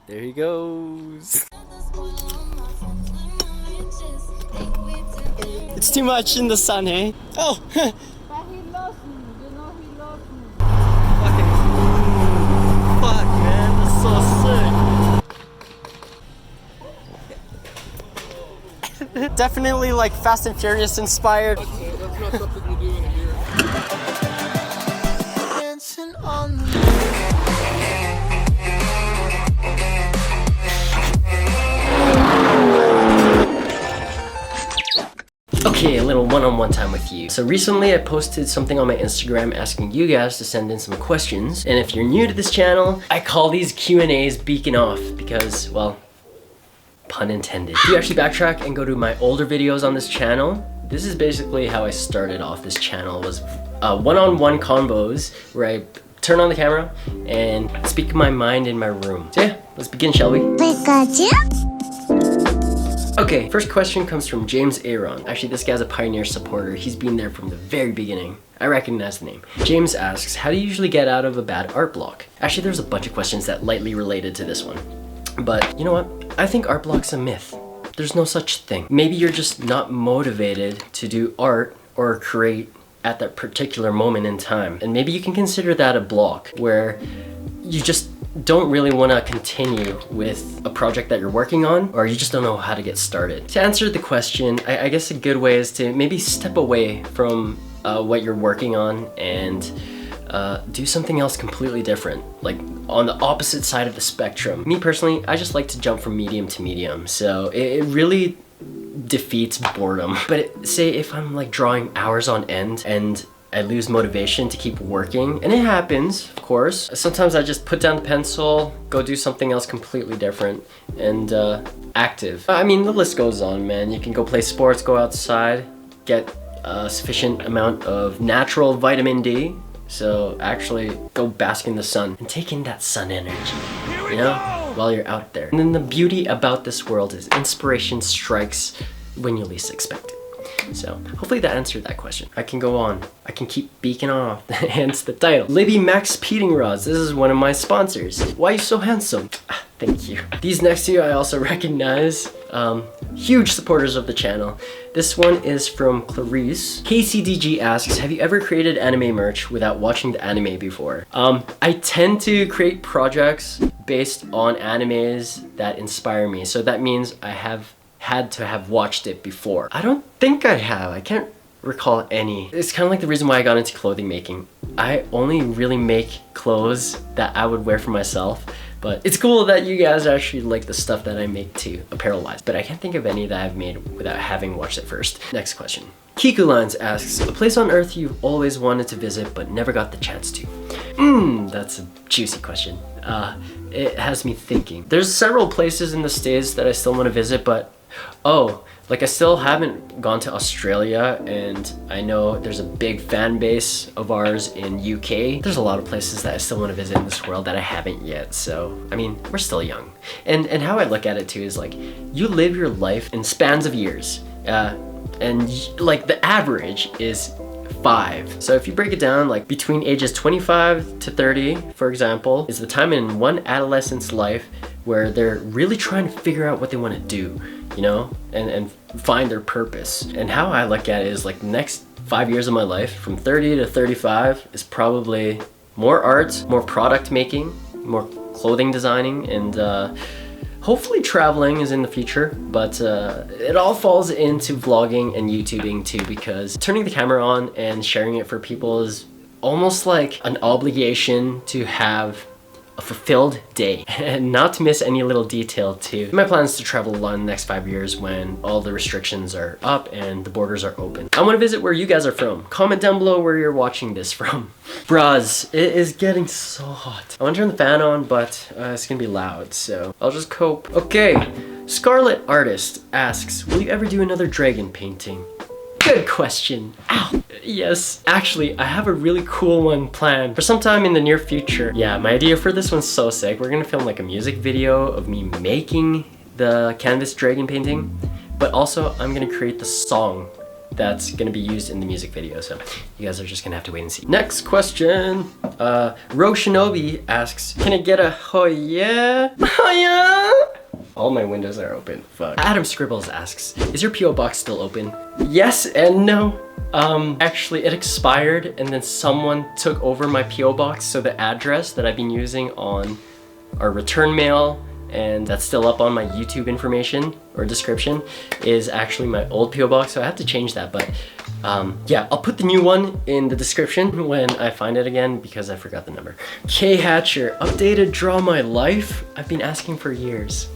There he goes. It's too much in the sun, hey? Oh! But he loves me, you know he loves me. Fucking fuck, man, that's so sick. Definitely like Fast and Furious inspired. That's not something you do in a year. Dancing on the Okay, a little one-on-one time with you. So recently I posted something on my Instagram asking you guys to send in some questions. And if you're new to this channel, I call these Q&As beacon off because, well, pun intended. If you actually backtrack and go to my older videos on this channel, this is basically how I started off this channel, was one-on-one combos where I turn on the camera and speak my mind in my room. So yeah, let's begin, shall we? Okay, first question comes from James Aaron. Actually, this guy's a Pioneer supporter. He's been there from the very beginning. I recognize the name. James asks, how do you usually get out of a bad art block? Actually, there's a bunch of questions that lightly related to this one. But you know what? I think art block's a myth. There's no such thing. Maybe you're just not motivated to do art or create at that particular moment in time. And maybe you can consider that a block where you just don't really want to continue with a project that you're working on, or you just don't know how to get started. To answer the question, I guess a good way is to maybe step away from what you're working on and do something else completely different, like on the opposite side of the spectrum. Me personally, I just like to jump from medium to medium, so it really defeats boredom. But say if I'm like drawing hours on end and I lose motivation to keep working, and it happens, of course. Sometimes I just put down the pencil, go do something else completely different, and active. I mean, the list goes on, man. You can go play sports, go outside, get a sufficient amount of natural vitamin D, so actually go bask in the sun and take in that sun energy, you know, while you're out there. And then the beauty about this world is inspiration strikes when you least expect it. So hopefully that answered that question. I can go on. I can keep beaking off. Hence the title. Libby Max Peating Rods. This is one of my sponsors. Why are you so handsome? Thank you. These next two I also recognize. Huge supporters of the channel. This one is from Clarice. KCDG asks, have you ever created anime merch without watching the anime before? I tend to create projects based on animes that inspire me. So that means I have had to have watched it before. I don't think I have. I can't recall any. It's kind of like the reason why I got into clothing making. I only really make clothes that I would wear for myself, but it's cool that you guys actually like the stuff that I make too, apparel-wise. But I can't think of any that I've made without having watched it first. Next question. Kiku Lines asks, a place on earth you've always wanted to visit but never got the chance to. That's a juicy question. It has me thinking. There's several places in the States that I still want to visit, but like I still haven't gone to Australia, and I know there's a big fan base of ours in UK. There's a lot of places that I still want to visit in this world that I haven't yet. So, I mean, we're still young. And how I look at it too is like, you live your life in spans of years. And like the average is 5. So if you break it down, like between ages 25 to 30, for example, is the time in one adolescent's life where they're really trying to figure out what they want to do, you know, and find their purpose. And how I look at it is like the next 5 years of my life, from 30 to 35, is probably more art, more product making, more clothing designing, and hopefully traveling is in the future. But it all falls into vlogging and YouTubing too, because turning the camera on and sharing it for people is almost like an obligation to have a fulfilled day and not to miss any little detail too. My plan is to travel a lot in the next 5 years when all the restrictions are up and the borders are open. I want to visit where you guys are from. Comment down below where you're watching this from. Bras, it is getting so hot. I want to turn the fan on, but it's gonna be loud, so I'll just cope. Okay, Scarlet Artist asks, will you ever do another dragon painting? Good question. Ow. Yes, actually, I have a really cool one planned for sometime in the near future. Yeah, my idea for this one's so sick. We're gonna film like a music video of me making the canvas dragon painting, but also I'm gonna create the song that's gonna be used in the music video. So you guys are just gonna have to wait and see. Next question. Rogue Shinobi asks, can I get a oh yeah? Oh yeah? All my windows are open. Fuck. Adam Scribbles asks, is your PO box still open? Yes and no. Actually it expired and then someone took over my PO box, so the address that I've been using on our return mail and that's still up on my YouTube information or description is actually my old PO box, so I have to change that. But yeah, I'll put the new one in the description when I find it again because I forgot the number. K Hatcher, updated Draw My Life? I've been asking for years.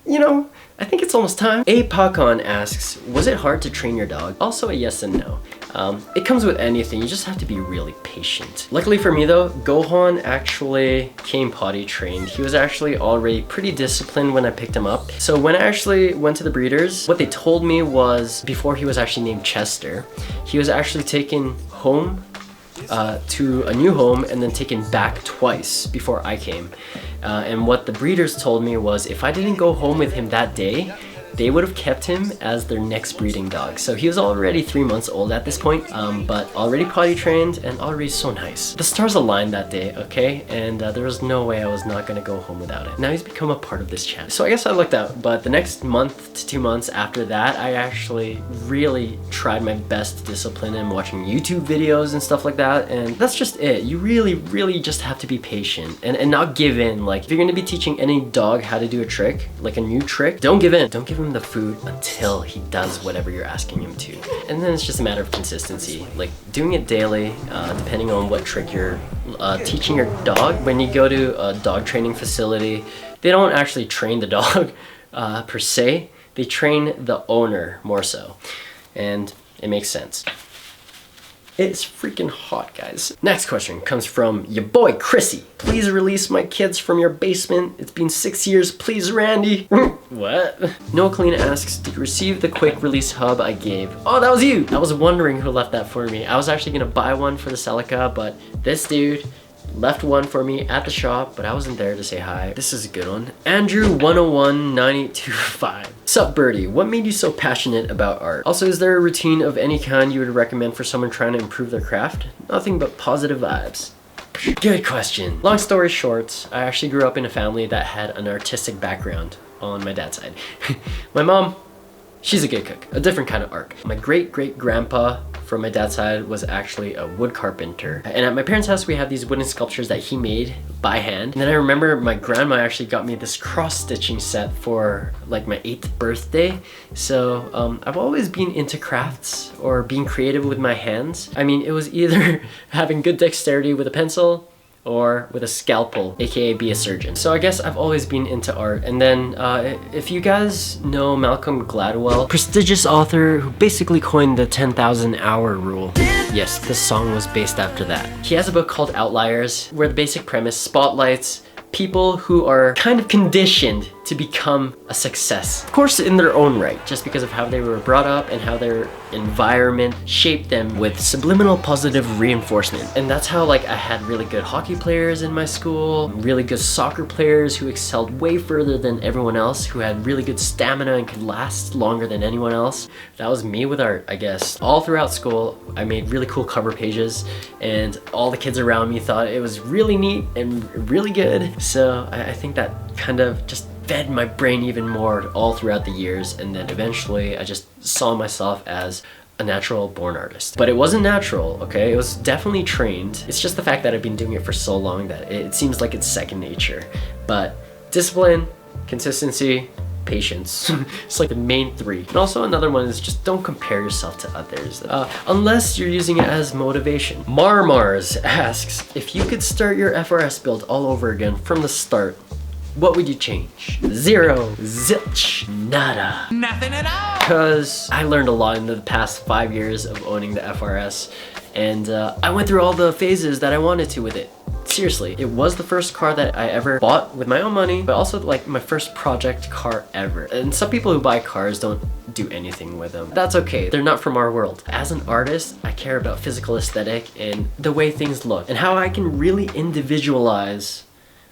You know, I think it's almost time. A Pakon asks, was it hard to train your dog? Also a yes and no. It comes with anything, you just have to be really patient. Luckily for me though, Gohan actually came potty trained. He was actually already pretty disciplined when I picked him up. So when I actually went to the breeders, what they told me was, before he was actually named Chester, he was actually taken home to a new home and then taken back twice before I came. And what the breeders told me was if I didn't go home with him that day, they would have kept him as their next breeding dog. So he was already 3 months old at this point, but already potty trained and already so nice. The stars aligned that day, okay? And there was no way I was not gonna go home without it. Now he's become a part of this channel. So I guess I lucked out, but the next month to 2 months after that, I actually really tried my best to discipline him, watching YouTube videos and stuff like that. And that's just it. You really just have to be patient and not give in. Like if you're gonna be teaching any dog how to do a trick, like a new trick, don't give in. Don't give him the food until he does whatever you're asking him to. And then it's just a matter of consistency, like doing it daily, depending on what trick you're teaching your dog. When you go to a dog training facility, they don't actually train the dog per se, they train the owner more so, and it makes sense. It's freaking hot, guys. Next question comes from your boy, Chrissy. Please release my kids from your basement. It's been 6 years, please, Randy. What? Noah Clean asks, did you receive the quick release hub I gave? Oh, that was you. I was wondering who left that for me. I was actually gonna buy one for the Celica, but this dude left one for me at the shop, but I wasn't there to say hi. This is a good one. Andrew 1019825. Sup Birdie, what made you so passionate about art? Also, is there a routine of any kind you would recommend for someone trying to improve their craft? Nothing but positive vibes. Good question. Long story short, I actually grew up in a family that had an artistic background on my dad's side. My mom, she's a good cook, a different kind of art. My great-great-grandpa from my dad's side was actually a wood carpenter. And at my parents' house, we have these wooden sculptures that he made by hand. And then I remember my grandma actually got me this cross-stitching set for like my 8th birthday. So I've always been into crafts or being creative with my hands. I mean, it was either having good dexterity with a pencil or with a scalpel, aka be a surgeon. So I guess I've always been into art. And then if you guys know Malcolm Gladwell, prestigious author who basically coined the 10,000 hour rule. Yes, this song was based after that. He has a book called Outliers, where the basic premise spotlights people who are kind of conditioned to become a success. Of course, in their own right, just because of how they were brought up and how their environment shaped them with subliminal positive reinforcement. And that's how like I had really good hockey players in my school, really good soccer players who excelled way further than everyone else, who had really good stamina and could last longer than anyone else. That was me with art, I guess. All throughout school, I made really cool cover pages and all the kids around me thought it was really neat and really good. So I think that kind of just fed my brain even more all throughout the years, and then eventually I just saw myself as a natural born artist. But it wasn't natural, okay? It was definitely trained. It's just the fact that I've been doing it for so long that it seems like it's second nature. But discipline, consistency, patience. It's like the main three. And also another one is just don't compare yourself to others, unless you're using it as motivation. Marmars asks, if you could start your FRS build all over again from the start, what would you change? Zero, zilch, nada. Nothing at all. Because I learned a lot in the past 5 years of owning the FRS, and I went through all the phases that I wanted to with it. Seriously, it was the first car that I ever bought with my own money, but also like my first project car ever. And some people who buy cars don't do anything with them. That's okay, they're not from our world. As an artist, I care about physical aesthetic and the way things look and how I can really individualize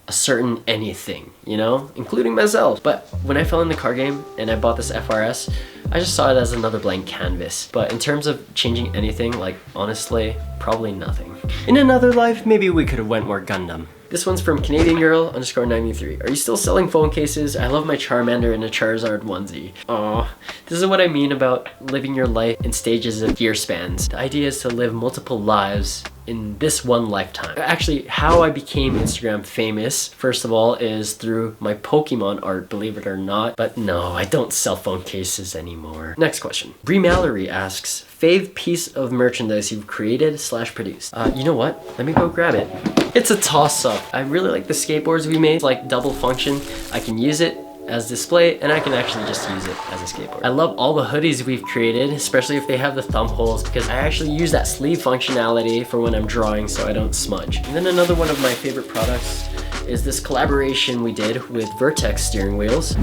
a certain anything, you know, including myself. But when I fell in the car game and I bought this FRS, I just saw it as another blank canvas. But in terms of changing anything, like honestly, probably nothing. In another life, maybe we could have went more Gundam. This one's from Canadian Girl _93. Are you still selling phone cases? I love my Charmander in a Charizard onesie. Aw, this is what I mean about living your life in stages of year spans. The idea is to live multiple lives in this one lifetime. Actually, how I became Instagram famous, first of all, is through my Pokemon art, believe it or not. But no, I don't sell phone cases anymore. Next question. Brie Mallory asks, fave piece of merchandise you've created / produced? You know what? Let me go grab it. It's a toss-up. I really like the skateboards we made, like double function. I can use it as display, and I can actually just use it as a skateboard. I love all the hoodies we've created, especially if they have the thumb holes, because I actually use that sleeve functionality for when I'm drawing so I don't smudge. And then another one of my favorite products is this collaboration we did with Vertex steering wheels.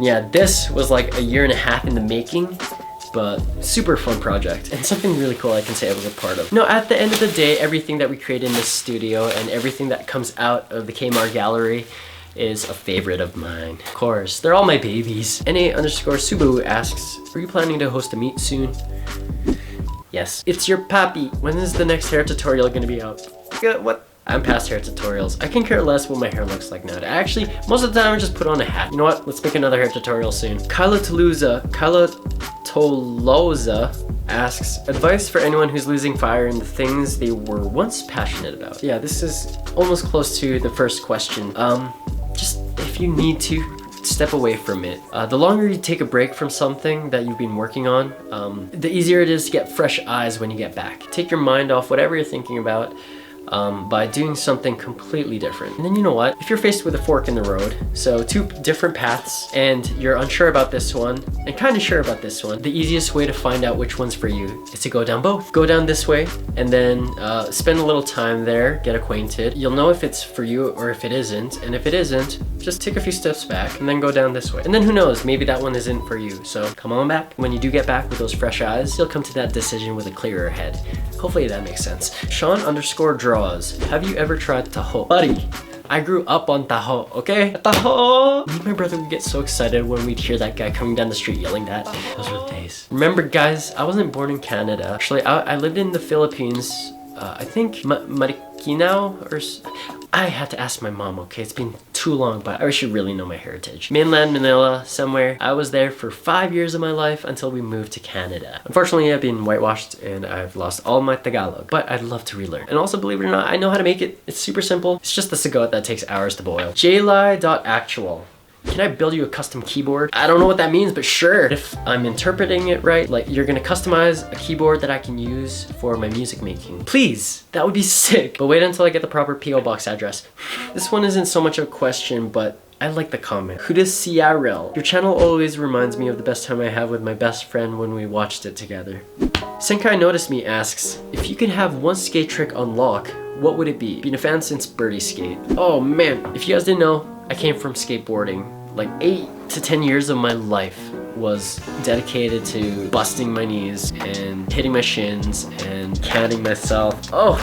Yeah, this was like a year and a half in the making, but super fun project and something really cool I can say I was a part of. No, at the end of the day, everything that we create in this studio and everything that comes out of the Kmart gallery is a favorite of mine. Of course, they're all my babies. NA_Subu asks, are you planning to host a meet soon? Yes. It's your papi. When is the next hair tutorial gonna be out? What? I'm past hair tutorials. I can care less what my hair looks like nowadays. Actually, most of the time I just put on a hat. You know what? Let's make another hair tutorial soon. Kyla Toloza asks, advice for anyone who's losing fire in the things they were once passionate about. Yeah, this is almost close to the first question. Just if you need to, step away from it. The longer you take a break from something that you've been working on, the easier it is to get fresh eyes when you get back. Take your mind off whatever you're thinking about by doing something completely different. And then you know what? If you're faced with a fork in the road, so two different paths, and you're unsure about this one and kind of sure about this one, the easiest way to find out which one's for you is to go down both. Go down this way and then spend a little time there, get acquainted. You'll know if it's for you or if it isn't, and if it isn't, just take a few steps back and then go down this way. And then who knows, maybe that one isn't for you. So come on back. When you do get back with those fresh eyes, you'll come to that decision with a clearer head. Hopefully that makes sense. Sean_draws. Have you ever tried taho? Buddy, I grew up on taho, okay? Taho! Me and my brother would get so excited when we'd hear that guy coming down the street yelling that. Those were the days. Remember guys, I wasn't born in Canada. Actually, I lived in the Philippines, I think Marikina or... I had to ask my mom, okay? It's been too long, but I should really know my heritage. Mainland Manila, somewhere. I was there for 5 years of my life until we moved to Canada. Unfortunately, I've been whitewashed and I've lost all my Tagalog, but I'd love to relearn. And also, believe it or not, I know how to make it. It's super simple. It's just the sagot that takes hours to boil. Jli.actual. Can I build you a custom keyboard? I don't know what that means, but sure. If I'm interpreting it right, like you're gonna customize a keyboard that I can use for my music making. Please, that would be sick. But wait until I get the proper PO box address. This one isn't so much a question, but I like the comment. Kudasiarel. Your channel always reminds me of the best time I have with my best friend when we watched it together. Senkai Noticed Me asks, if you could have one skate trick on lock, what would it be? Been a fan since Birdy C. Oh man, if you guys didn't know, I came from skateboarding. Like 8 to 10 years of my life was dedicated to busting my knees and hitting my shins and canting myself. Oh,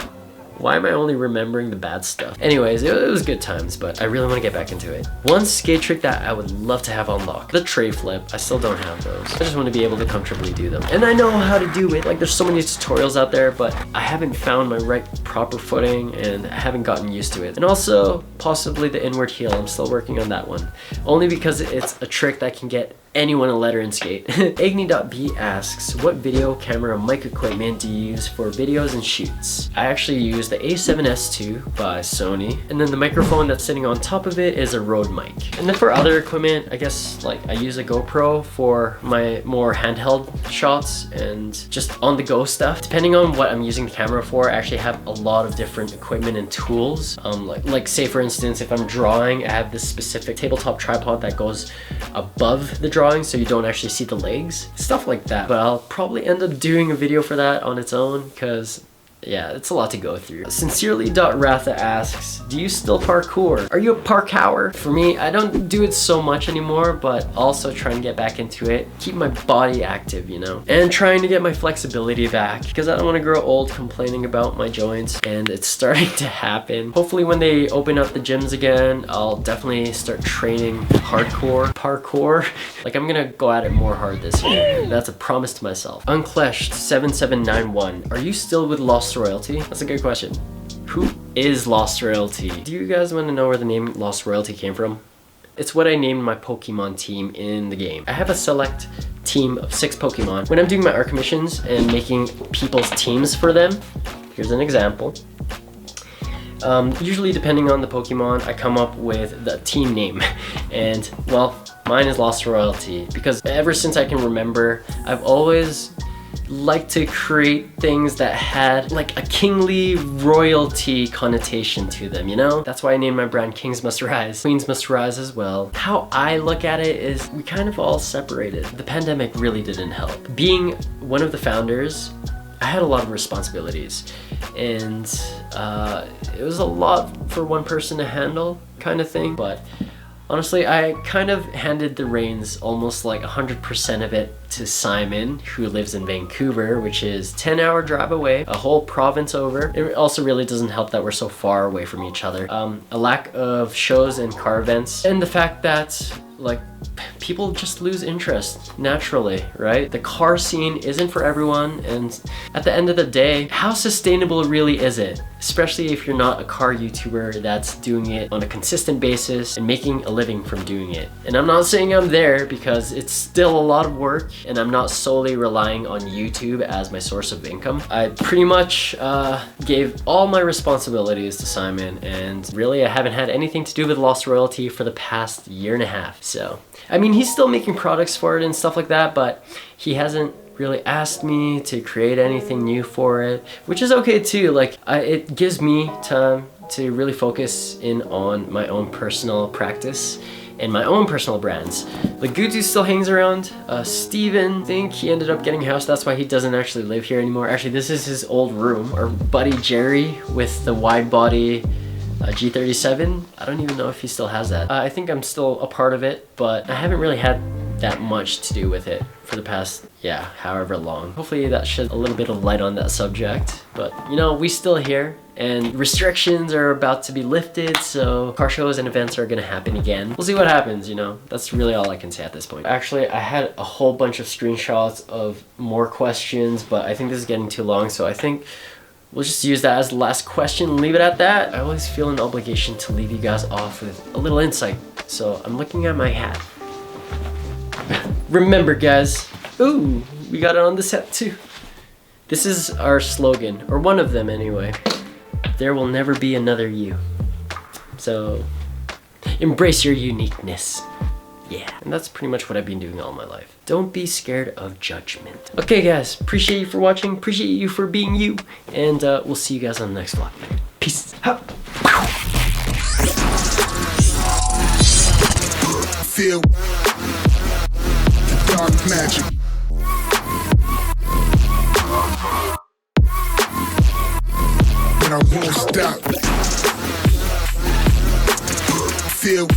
why am I only remembering the bad stuff? Anyways, it was good times, but I really want to get back into it. One skate trick that I would love to have on lock. The tray flip. I still don't have those. I just want to be able to comfortably do them. And I know how to do it. Like there's so many tutorials out there, but I haven't found my right proper footing and I haven't gotten used to it. And also possibly the inward heel. I'm still working on that one. Only because it's a trick that can get anyone a letter in skate. Agni.b asks, what video camera mic equipment do you use for videos and shoots? I actually use the A7S II by Sony, and then the microphone that's sitting on top of it is a Rode mic. And then for other equipment, I guess like I use a GoPro for my more handheld shots and just on the go stuff. Depending on what I'm using the camera for, I actually have a lot of different equipment and tools. Like say for instance, if I'm drawing, I have this specific tabletop tripod that goes above the drawing so you don't actually see the legs, stuff like that. But I'll probably end up doing a video for that on its own because yeah, it's a lot to go through. Sincerely.Ratha asks, do you still parkour? Are you a parkour? For me, I don't do it so much anymore, but also trying to get back into it. Keep my body active, you know? And trying to get my flexibility back because I don't want to grow old complaining about my joints, and it's starting to happen. Hopefully when they open up the gyms again, I'll definitely start training hardcore parkour. Like I'm gonna go at it more hard this year. That's a promise to myself. Uncleshed 7791. Are you still with Lost Royalty? That's a good question. Who is Lost Royalty? Do you guys want to know where the name Lost Royalty came from? It's what I named my Pokemon team in the game. I have a select team of 6 Pokemon. When I'm doing my ARC missions and making people's teams for them, here's an example. Usually depending on the Pokemon, I come up with the team name. And well, mine is Lost Royalty because ever since I can remember, I've always liked to create things that had like a kingly royalty connotation to them, you know? That's why I named my brand Kings Must Rise. Queens Must Rise as well. How I look at it is we kind of all separated. The pandemic really didn't help. Being one of the founders, I had a lot of responsibilities and it was a lot for one person to handle kind of thing, but honestly, I kind of handed the reins almost like 100% of it to Simon, who lives in Vancouver, which is 10-hour drive away, a whole province over. It also really doesn't help that we're so far away from each other. A lack of shows and car events, and the fact that like people just lose interest naturally, right? The car scene isn't for everyone, and at the end of the day, how sustainable really is it? Especially if you're not a car YouTuber that's doing it on a consistent basis and making a living from doing it. And I'm not saying I'm there because it's still a lot of work and I'm not solely relying on YouTube as my source of income. I pretty much gave all my responsibilities to Simon, and really I haven't had anything to do with Lost Royalty for the past year and a half. So, I mean, he's still making products for it and stuff like that, but he hasn't really asked me to create anything new for it, which is okay too. Like, it gives me time to really focus in on my own personal practice and my own personal brands. Like, Gutu still hangs around. Steven, I think he ended up getting a house. That's why he doesn't actually live here anymore. Actually, this is his old room. Our buddy Jerry with the wide body G37. I don't even know if he still has that. I think I'm still a part of it, but I haven't really had that much to do with it for the past, yeah, however long. Hopefully that shed a little bit of light on that subject. But you know, we still here, and restrictions are about to be lifted, so car shows and events are gonna happen again. We'll see what happens, you know? That's really all I can say at this point. Actually, I had a whole bunch of screenshots of more questions, but I think this is getting too long, so I think we'll just use that as the last question and leave it at that. I always feel an obligation to leave you guys off with a little insight, so I'm looking at my hat. Remember, guys, ooh, we got it on the set too. This is our slogan, or one of them anyway. There will never be another you. So, embrace your uniqueness. Yeah, and that's pretty much what I've been doing all my life. Don't be scared of judgment. Okay, guys, appreciate you for watching, appreciate you for being you, and we'll see you guys on the next vlog. Peace out. Feel the dark magic. And I won't stop. Feel